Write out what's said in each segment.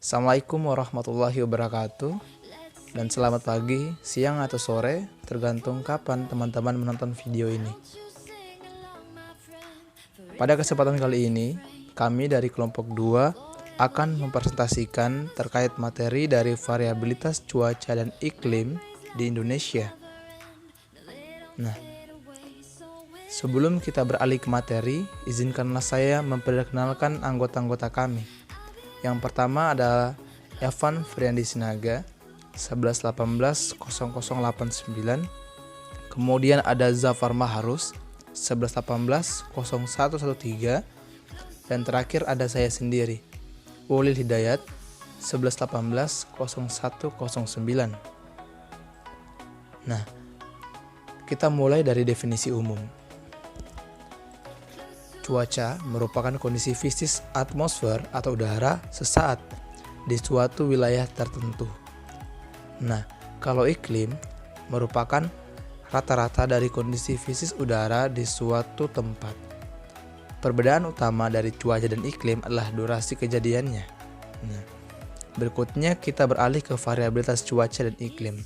Assalamualaikum warahmatullahi wabarakatuh. Dan selamat pagi, siang atau sore, tergantung kapan teman-teman menonton video ini. Pada kesempatan kali ini, kami dari kelompok 2 akan mempresentasikan terkait materi dari variabilitas cuaca dan iklim di Indonesia. Nah, sebelum kita beralih ke materi, izinkanlah saya memperkenalkan anggota-anggota kami. Yang pertama adalah Evan Friandi Sinaga 11180089. Kemudian ada Zafar Maharus 11180113, dan terakhir ada saya sendiri, Ulil Hidayat 11180109. Nah, kita mulai dari definisi umum. Cuaca merupakan kondisi fisik atmosfer atau udara sesaat di suatu wilayah tertentu. Nah, kalau iklim merupakan rata-rata dari kondisi fisik udara di suatu tempat. Perbedaan utama dari cuaca dan iklim adalah durasi kejadiannya. Nah, berikutnya kita beralih ke variabilitas cuaca dan iklim.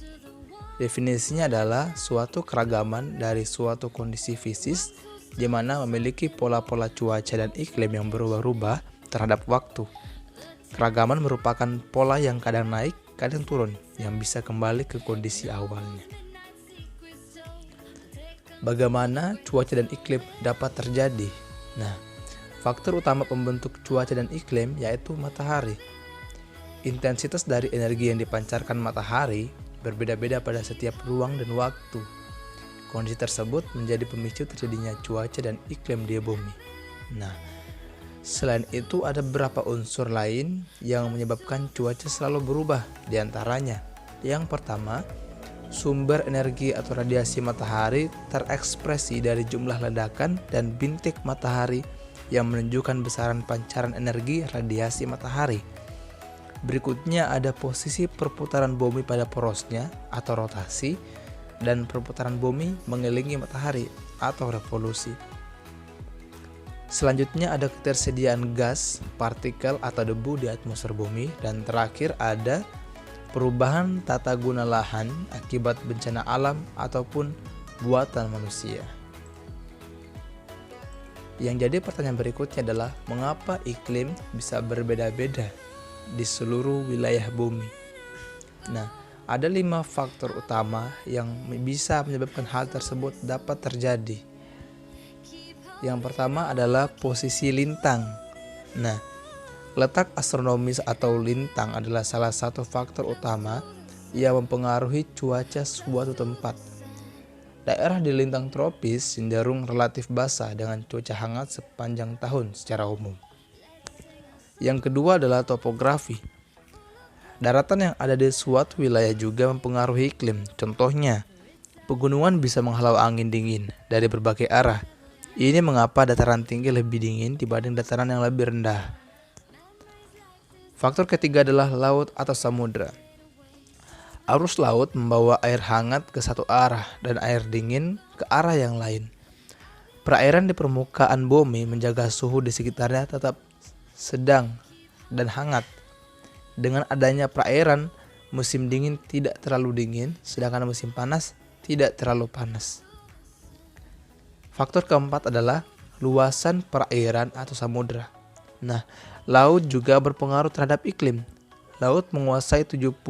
Definisinya adalah suatu keragaman dari suatu kondisi fisik di mana memiliki pola-pola cuaca dan iklim yang berubah-ubah terhadap waktu. Keragaman merupakan pola yang kadang naik, kadang turun, yang bisa kembali ke kondisi awalnya. Bagaimana cuaca dan iklim dapat terjadi? Nah, faktor utama pembentuk cuaca dan iklim yaitu matahari. Intensitas dari energi yang dipancarkan matahari berbeda-beda pada setiap ruang dan waktu. Kondisi tersebut menjadi pemicu terjadinya cuaca dan iklim di bumi. Nah, selain itu ada beberapa unsur lain yang menyebabkan cuaca selalu berubah. Di antaranya, yang pertama, sumber energi atau radiasi matahari terekspresi dari jumlah ledakan dan bintik matahari yang menunjukkan besaran pancaran energi radiasi matahari. Berikutnya ada posisi perputaran bumi pada porosnya atau rotasi, dan perputaran bumi mengelilingi matahari atau revolusi. Selanjutnya ada ketersediaan gas, partikel atau debu di atmosfer bumi, dan terakhir ada perubahan tata guna lahan akibat bencana alam ataupun buatan manusia. Yang jadi pertanyaan berikutnya adalah mengapa iklim bisa berbeda-beda di seluruh wilayah bumi? Nah, ada 5 faktor utama yang bisa menyebabkan hal tersebut dapat terjadi. Yang pertama adalah posisi lintang. Nah, letak astronomis atau lintang adalah salah satu faktor utama yang mempengaruhi cuaca suatu tempat. Daerah di lintang tropis cenderung relatif basah dengan cuaca hangat sepanjang tahun secara umum. Yang kedua adalah topografi. Daratan yang ada di suatu wilayah juga mempengaruhi iklim. Contohnya, pegunungan bisa menghalau angin dingin dari berbagai arah. Ini mengapa dataran tinggi lebih dingin dibanding dataran yang lebih rendah. Faktor ketiga adalah laut atau samudra. Arus laut membawa air hangat ke satu arah dan air dingin ke arah yang lain. Perairan di permukaan bumi menjaga suhu di sekitarnya tetap sedang dan hangat. Dengan adanya perairan, musim dingin tidak terlalu dingin, sedangkan musim panas tidak terlalu panas. Faktor keempat adalah luasan perairan atau samudra. Nah, laut juga berpengaruh terhadap iklim. Laut menguasai 70%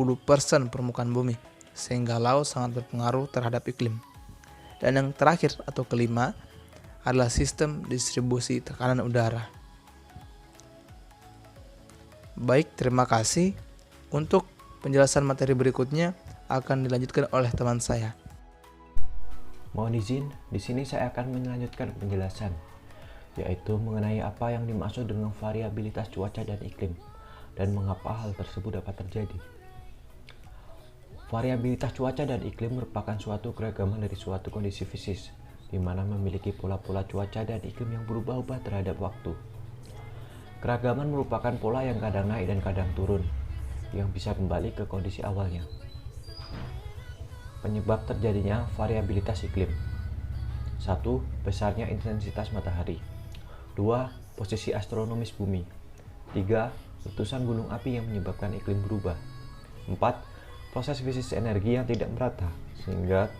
permukaan bumi, sehingga laut sangat berpengaruh terhadap iklim. Dan yang terakhir atau kelima adalah sistem distribusi tekanan udara. Baik, terima kasih. Untuk penjelasan materi berikutnya akan dilanjutkan oleh teman saya. Mohon izin, di sini saya akan melanjutkan penjelasan, yaitu mengenai apa yang dimaksud dengan variabilitas cuaca dan iklim, dan mengapa hal tersebut dapat terjadi. Variabilitas cuaca dan iklim merupakan suatu keragaman dari suatu kondisi fisik, di mana memiliki pola-pola cuaca dan iklim yang berubah-ubah terhadap waktu. Keragaman merupakan pola yang kadang naik dan kadang turun, yang bisa kembali ke kondisi awalnya. Penyebab terjadinya variabilitas iklim: 1. Besarnya intensitas matahari. 2. Posisi astronomis bumi. 3. letusan gunung api yang menyebabkan iklim berubah. 4. Proses krisis energi yang tidak merata, sehingga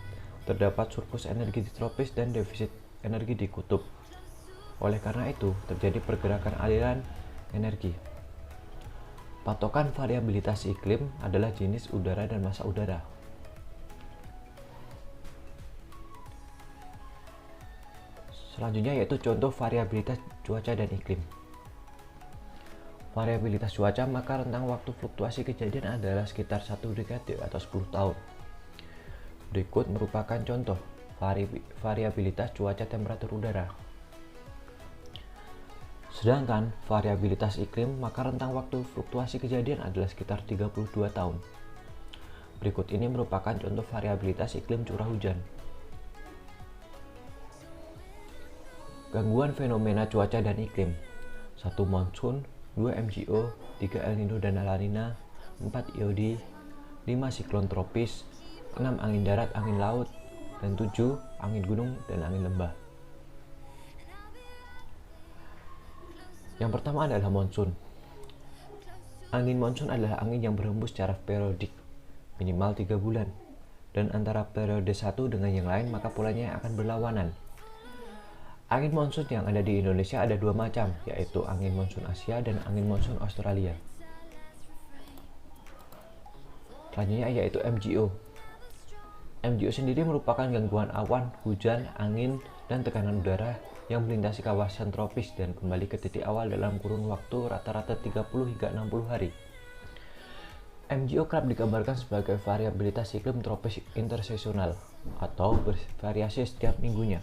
terdapat surplus energi di tropis dan defisit energi di kutub. Oleh karena itu, terjadi pergerakan aliran energi. Patokan variabilitas iklim adalah jenis udara dan massa udara. Selanjutnya yaitu contoh variabilitas cuaca dan iklim. Variabilitas cuaca, maka rentang waktu fluktuasi kejadian adalah sekitar 1 dekade atau 10 tahun. Berikut merupakan contoh variabilitas cuaca temperatur udara. Sedangkan variabilitas iklim, maka rentang waktu fluktuasi kejadian adalah sekitar 32 tahun. Berikut ini merupakan contoh variabilitas iklim curah hujan. Gangguan fenomena cuaca dan iklim. 1. Monsun, 2. MGO, 3. El Nino dan La Nina, 4. IOD, 5. Siklon tropis, 6. Angin darat, angin laut, dan 7. Angin gunung dan angin lembah. Yang pertama adalah monsun. Angin monsun adalah angin yang berhembus secara periodik, minimal 3 bulan, dan antara periode satu dengan yang lain maka polanya akan berlawanan. Angin monsun yang ada di Indonesia ada 2 macam, yaitu angin monsun Asia dan angin monsun Australia. Selanjutnya yaitu MGO. MGO sendiri merupakan gangguan awan, hujan, angin, dan tekanan udara yang melintasi kawasan tropis dan kembali ke titik awal dalam kurun waktu rata-rata 30 hingga 60 hari. MGO kerap digambarkan sebagai variabilitas iklim tropis intersesonal atau bervariasi setiap minggunya.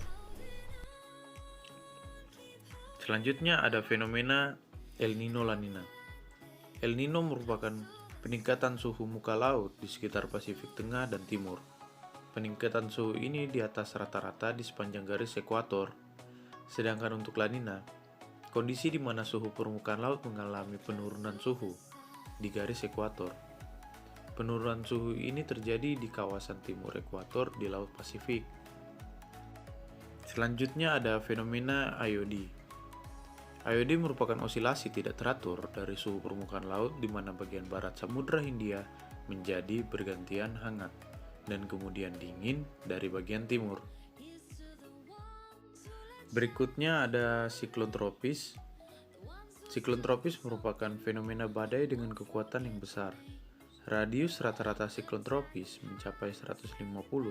Selanjutnya ada fenomena El Nino La Nina. El Nino merupakan peningkatan suhu muka laut di sekitar Pasifik Tengah dan Timur. Peningkatan suhu ini di atas rata-rata di sepanjang garis ekuator. Sedangkan untuk La Nina, kondisi di mana suhu permukaan laut mengalami penurunan suhu di garis ekuator. Penurunan suhu ini terjadi di kawasan timur ekuator di Laut Pasifik. Selanjutnya ada fenomena IOD. IOD merupakan osilasi tidak teratur dari suhu permukaan laut di mana bagian barat Samudra Hindia menjadi bergantian hangat dan kemudian dingin dari bagian timur. Berikutnya ada siklon tropis. Siklon tropis merupakan fenomena badai dengan kekuatan yang besar. Radius rata-rata siklon tropis mencapai 150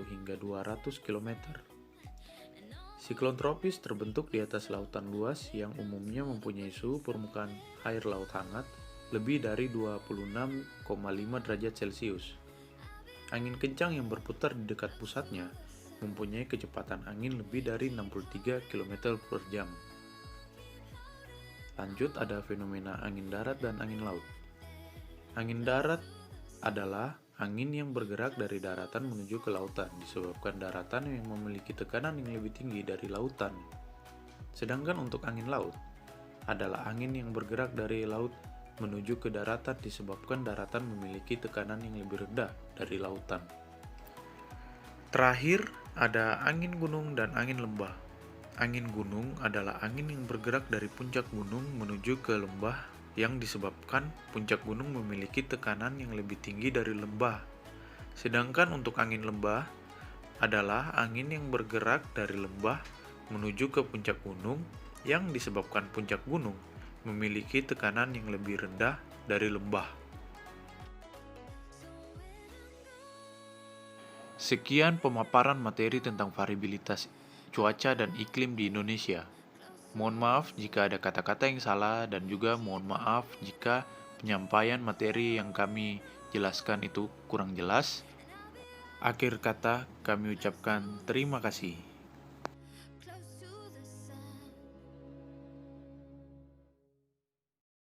hingga 200 km. Siklon tropis terbentuk di atas lautan luas yang umumnya mempunyai suhu permukaan air laut hangat lebih dari 26,5 derajat Celcius. Angin kencang yang berputar di dekat pusatnya mempunyai kecepatan angin lebih dari 63 km per jam. Lanjut ada fenomena angin darat dan angin laut. Angin darat adalah angin yang bergerak dari daratan menuju ke lautan disebabkan daratan yang memiliki tekanan yang lebih tinggi dari lautan. Sedangkan untuk angin laut adalah angin yang bergerak dari laut menuju ke daratan disebabkan daratan memiliki tekanan yang lebih rendah dari lautan. Terakhir ada angin gunung dan angin lembah. Angin gunung adalah angin yang bergerak dari puncak gunung menuju ke lembah yang disebabkan puncak gunung memiliki tekanan yang lebih tinggi dari lembah. Sedangkan untuk angin lembah adalah angin yang bergerak dari lembah menuju ke puncak gunung yang disebabkan puncak gunung memiliki tekanan yang lebih rendah dari lembah. Sekian pemaparan materi tentang variabilitas cuaca dan iklim di Indonesia. Mohon maaf jika ada kata-kata yang salah dan juga mohon maaf jika penyampaian materi yang kami jelaskan itu kurang jelas. Akhir kata kami ucapkan terima kasih.